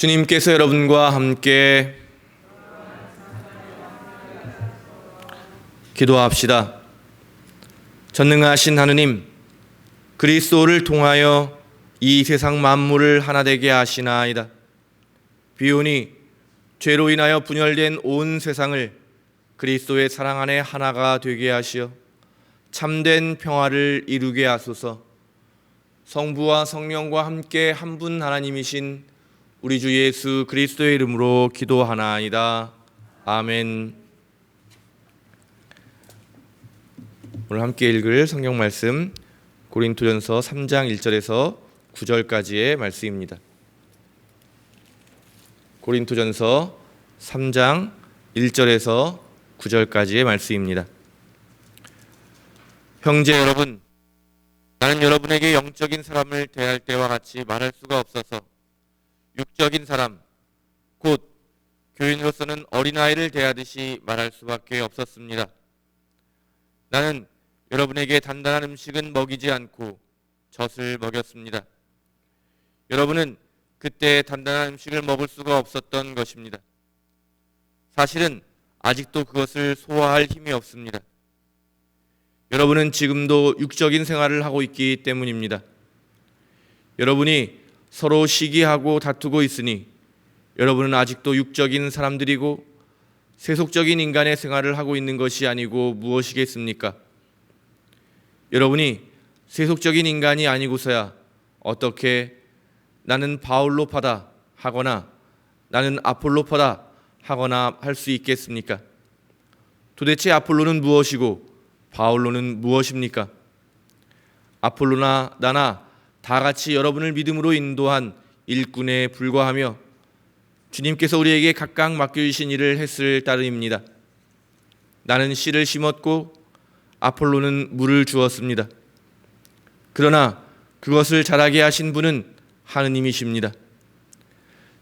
주님께서 여러분과 함께 기도합시다. 전능하신 하느님, 그리스도를 통하여 이 세상 만물을 하나 되게 하시나이다. 비오니 죄로 인하여 분열된 온 세상을 그리스도의 사랑 안에 하나가 되게 하시어 참된 평화를 이루게 하소서. 성부와 성령과 함께 한 분 하나님이신 우리 주 예수 그리스도의 이름으로 기도하나이다. 아멘. 오늘 함께 읽을 성경 말씀 고린토전서 3장 1절에서 9절까지의 말씀입니다. 고린토전서 3장 1절에서 9절까지의 말씀입니다. 형제 여러분, 나는 여러분에게 영적인 사람을 대할 때와 같이 말할 수가 없어서 육적인 사람, 곧 교인으로서는 어린아이를 대하듯이 말할 수밖에 없었습니다. 나는 여러분에게 단단한 음식은 먹이지 않고 젖을 먹였습니다. 여러분은 그때 단단한 음식을 먹을 수가 없었던 것입니다. 사실은 아직도 그것을 소화할 힘이 없습니다. 여러분은 지금도 육적인 생활을 하고 있기 때문입니다. 여러분이 서로 시기하고 다투고 있으니 여러분은 아직도 육적인 사람들이고 세속적인 인간의 생활을 하고 있는 것이 아니고 무엇이겠습니까? 여러분이 세속적인 인간이 아니고서야 어떻게 나는 바울로파다 하거나 나는 아폴로파다 하거나 할 수 있겠습니까? 도대체 아폴로는 무엇이고 바울로는 무엇입니까? 아폴로나 나나 다 같이 여러분을 믿음으로 인도한 일꾼에 불과하며 주님께서 우리에게 각각 맡겨주신 일을 했을 따름입니다. 나는 씨를 심었고 아폴로는 물을 주었습니다. 그러나 그것을 자라게 하신 분은 하느님이십니다.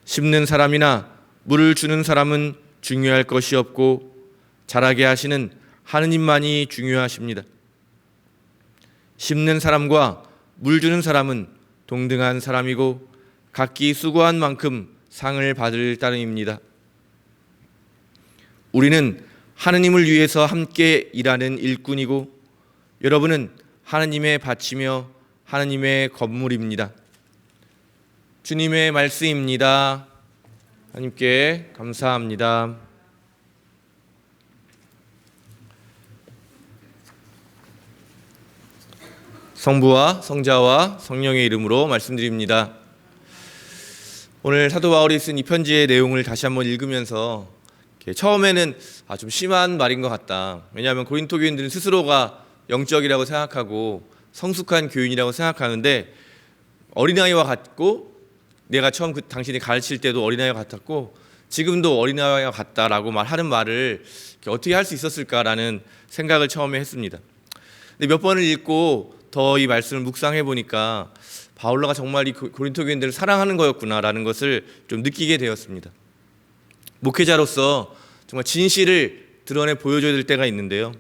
심는 사람이나 물을 주는 사람은 중요할 것이 없고 자라게 하시는 하느님만이 중요하십니다. 심는 사람과 물 주는 사람은 동등한 사람이고 각기 수고한 만큼 상을 받을 따름입니다. 우리는 하느님을 위해서 함께 일하는 일꾼이고 여러분은 하느님의 밭이며 하느님의 건물입니다. 주님의 말씀입니다. 하나님께 감사합니다. 성부와 성자와 성령의 이름으로 말씀드립니다. 오늘 사도 바울이 쓴 이 편지의 내용을 다시 한번 읽으면서 처음에는 좀 심한 말인 것 같다. 왜냐하면 고린토 교인들은 스스로가 영적이라고 생각하고 성숙한 교인이라고 생각하는데 어린아이와 같고 내가 처음 당신이 가르칠 때도 어린아이와 같았고 지금도 어린아이와 같다라고 말하는 말을 어떻게 할 수 있었을까라는 생각을 처음에 했습니다. 근데 몇 번을 읽고 더 이 말씀을 묵상해 보니까 바울로가 정말 이 고린토 교인들을 사랑하는 거였구나라는 것을 좀 느끼게 되었습니다. 목회자로서 정말 진실을 드러내 보여줘야 될 때가 있는데요.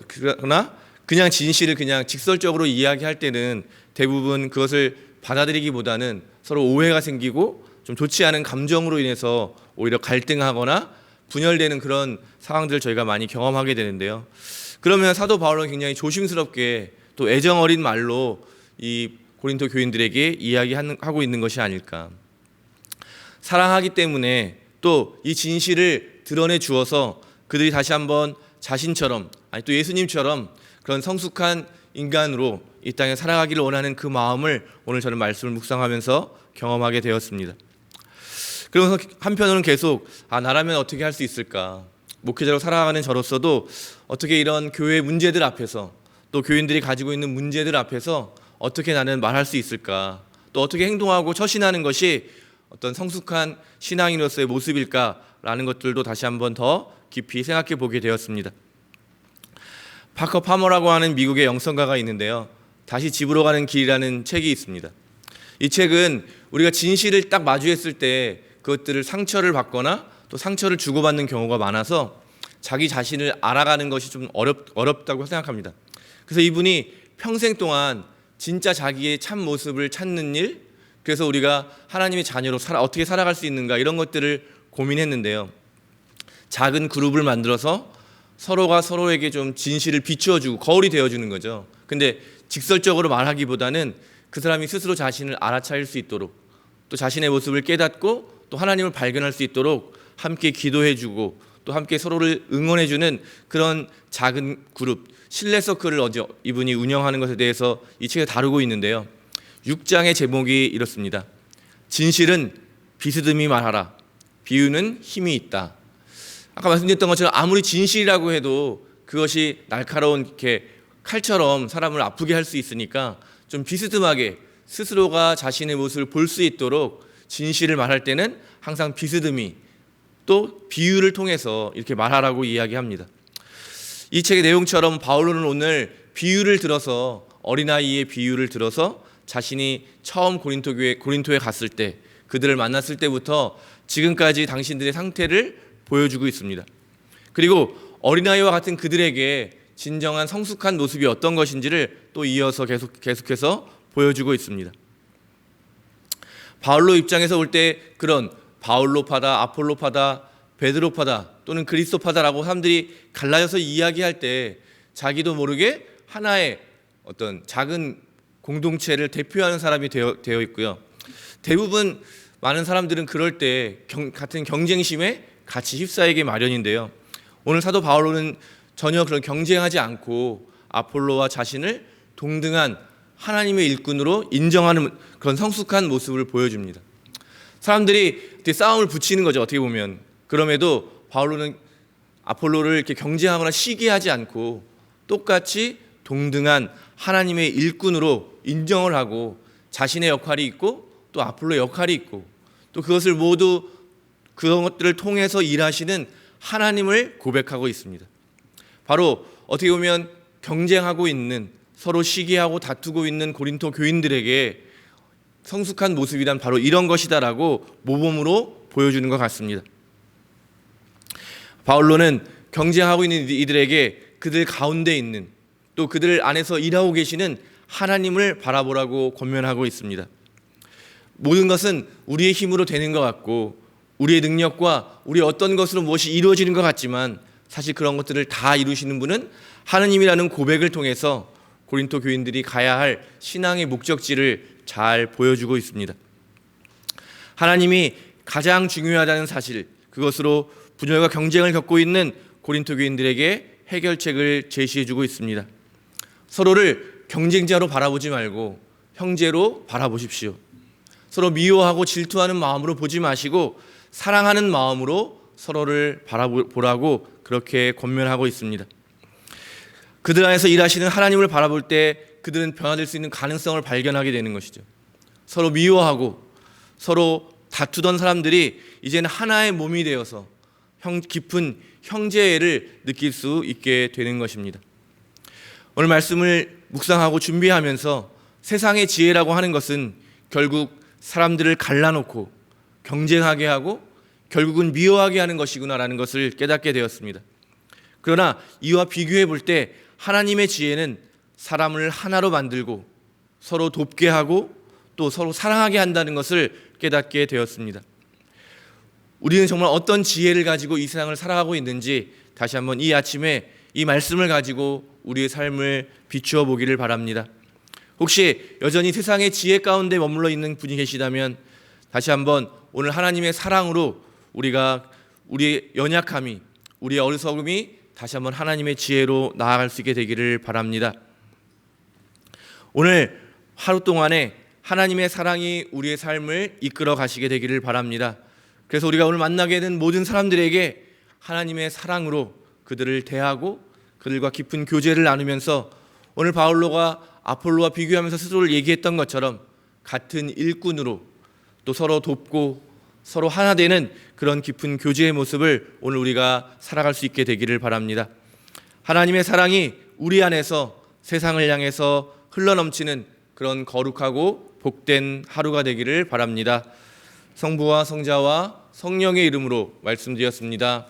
그러나 그냥 진실을 그냥 직설적으로 이야기할 때는 대부분 그것을 받아들이기보다는 서로 오해가 생기고 좀 좋지 않은 감정으로 인해서 오히려 갈등하거나 분열되는 그런 상황들을 저희가 많이 경험하게 되는데요. 그러면 사도 바울은 굉장히 조심스럽게 또 애정 어린 말로 이 고린토 교인들에게 이야기하고 있는 것이 아닐까. 사랑하기 때문에 또 이 진실을 드러내 주어서 그들이 다시 한번 자신처럼 아니 또 예수님처럼 그런 성숙한 인간으로 이 땅에 살아가기를 원하는 그 마음을 오늘 저는 말씀을 묵상하면서 경험하게 되었습니다. 그러면서 한편으로는 계속 나라면 어떻게 할 수 있을까. 목회자로 살아가는 저로서도 어떻게 이런 교회 문제들 앞에서 또 교인들이 가지고 있는 문제들 앞에서 어떻게 나는 말할 수 있을까. 또 어떻게 행동하고 처신하는 것이 어떤 성숙한 신앙인으로서의 모습일까라는 것들도 다시 한번 더 깊이 생각해 보게 되었습니다. 파커 파머라고 하는 미국의 영성가가 있는데요. 다시 집으로 가는 길이라는 책이 있습니다. 이 책은 우리가 진실을 딱 마주했을 때 그것들을 상처를 받거나 또 상처를 주고받는 경우가 많아서 자기 자신을 알아가는 것이 좀 어렵다고 생각합니다. 그래서 이분이 평생 동안 진짜 자기의 참 모습을 찾는 일, 그래서 우리가 하나님의 자녀로 어떻게 살아갈 수 있는가 이런 것들을 고민했는데요. 작은 그룹을 만들어서 서로가 서로에게 좀 진실을 비추어주고 거울이 되어주는 거죠. 근데 직설적으로 말하기보다는 그 사람이 스스로 자신을 알아차릴 수 있도록, 또 자신의 모습을 깨닫고 또 하나님을 발견할 수 있도록 함께 기도해주고 또 함께 서로를 응원해주는 그런 작은 그룹, 신뢰 서클을 이분이 운영하는 것에 대해서 이 책에 다루고 있는데요. 6장의 제목이 이렇습니다. 진실은 비스듬히 말하라. 비유는 힘이 있다. 아까 말씀드렸던 것처럼 아무리 진실이라고 해도 그것이 날카로운 이렇게 칼처럼 사람을 아프게 할 수 있으니까 좀 비스듬하게 스스로가 자신의 모습을 볼 수 있도록 진실을 말할 때는 항상 비스듬히 또 비유를 통해서 이렇게 말하라고 이야기합니다. 이 책의 내용처럼 바울로는 오늘 비유를 들어서, 어린아이의 비유를 들어서 자신이 처음 고린토에 갔을 때, 그들을 만났을 때부터 지금까지 당신들의 상태를 보여주고 있습니다. 그리고 어린아이와 같은 그들에게 진정한 성숙한 모습이 어떤 것인지를 또 이어서 계속해서 보여주고 있습니다. 바울로 입장에서 볼 때 그런 바울로파다, 아폴로파다, 베드로파다 또는 그리스도파다라고 사람들이 갈라져서 이야기할 때 자기도 모르게 하나의 어떤 작은 공동체를 대표하는 사람이 되어 있고요. 대부분 많은 사람들은 그럴 때 같은 경쟁심에 같이 휩싸이게 마련인데요. 오늘 사도 바울로는 전혀 그런 경쟁하지 않고 아폴로와 자신을 동등한 하나님의 일꾼으로 인정하는 그런 성숙한 모습을 보여줍니다. 사람들이 싸움을 붙이는 거죠, 어떻게 보면. 그럼에도 바울로는 아폴로를 이렇게 경쟁하거나 시기하지 않고 똑같이 동등한 하나님의 일꾼으로 인정을 하고 자신의 역할이 있고 또 아폴로의 역할이 있고 또 그것을 모두 그런 것들을 통해서 일하시는 하나님을 고백하고 있습니다. 바로 어떻게 보면 경쟁하고 있는, 서로 시기하고 다투고 있는 고린토 교인들에게 성숙한 모습이란 바로 이런 것이다라고 모범으로 보여주는 것 같습니다. 바울로는 경쟁하고 있는 이들에게 그들 가운데 있는, 또 그들 안에서 일하고 계시는 하나님을 바라보라고 권면하고 있습니다. 모든 것은 우리의 힘으로 되는 것 같고 우리의 능력과 우리의 어떤 것으로 무엇이 이루어지는 것 같지만 사실 그런 것들을 다 이루시는 분은 하나님이라는 고백을 통해서 고린토 교인들이 가야 할 신앙의 목적지를 잘 보여주고 있습니다. 하나님이 가장 중요하다는 사실, 그것으로 분열과 경쟁을 겪고 있는 고린토 교인들에게 해결책을 제시해주고 있습니다. 서로를 경쟁자로 바라보지 말고 형제로 바라보십시오. 서로 미워하고 질투하는 마음으로 보지 마시고 사랑하는 마음으로 서로를 바라보라고 그렇게 권면하고 있습니다. 그들 안에서 일하시는 하나님을 바라볼 때 그들은 변화될 수 있는 가능성을 발견하게 되는 것이죠. 서로 미워하고 서로 다투던 사람들이 이제는 하나의 몸이 되어서 깊은 형제애를 느낄 수 있게 되는 것입니다. 오늘 말씀을 묵상하고 준비하면서 세상의 지혜라고 하는 것은 결국 사람들을 갈라놓고 경쟁하게 하고 결국은 미워하게 하는 것이구나라는 것을 깨닫게 되었습니다. 그러나 이와 비교해 볼 때 하나님의 지혜는 사람을 하나로 만들고 서로 돕게 하고 또 서로 사랑하게 한다는 것을 깨닫게 되었습니다. 우리는 정말 어떤 지혜를 가지고 이 세상을 살아가고 있는지 다시 한번 이 아침에 이 말씀을 가지고 우리의 삶을 비추어 보기를 바랍니다. 혹시 여전히 세상의 지혜 가운데 머물러 있는 분이 계시다면 다시 한번 오늘 하나님의 사랑으로 우리의 연약함이, 우리의 어리석음이 다시 한번 하나님의 지혜로 나아갈 수 있게 되기를 바랍니다. 오늘 하루 동안에 하나님의 사랑이 우리의 삶을 이끌어 가시게 되기를 바랍니다. 그래서 우리가 오늘 만나게 된 모든 사람들에게 하나님의 사랑으로 그들을 대하고 그들과 깊은 교제를 나누면서 오늘 바울로가 아폴로와 비교하면서 스스로를 얘기했던 것처럼 같은 일꾼으로 또 서로 돕고 서로 하나 되는 그런 깊은 교제의 모습을 오늘 우리가 살아갈 수 있게 되기를 바랍니다. 하나님의 사랑이 우리 안에서 세상을 향해서 흘러넘치는 그런 거룩하고 복된 하루가 되기를 바랍니다. 성부와 성자와 성령의 이름으로 말씀드렸습니다.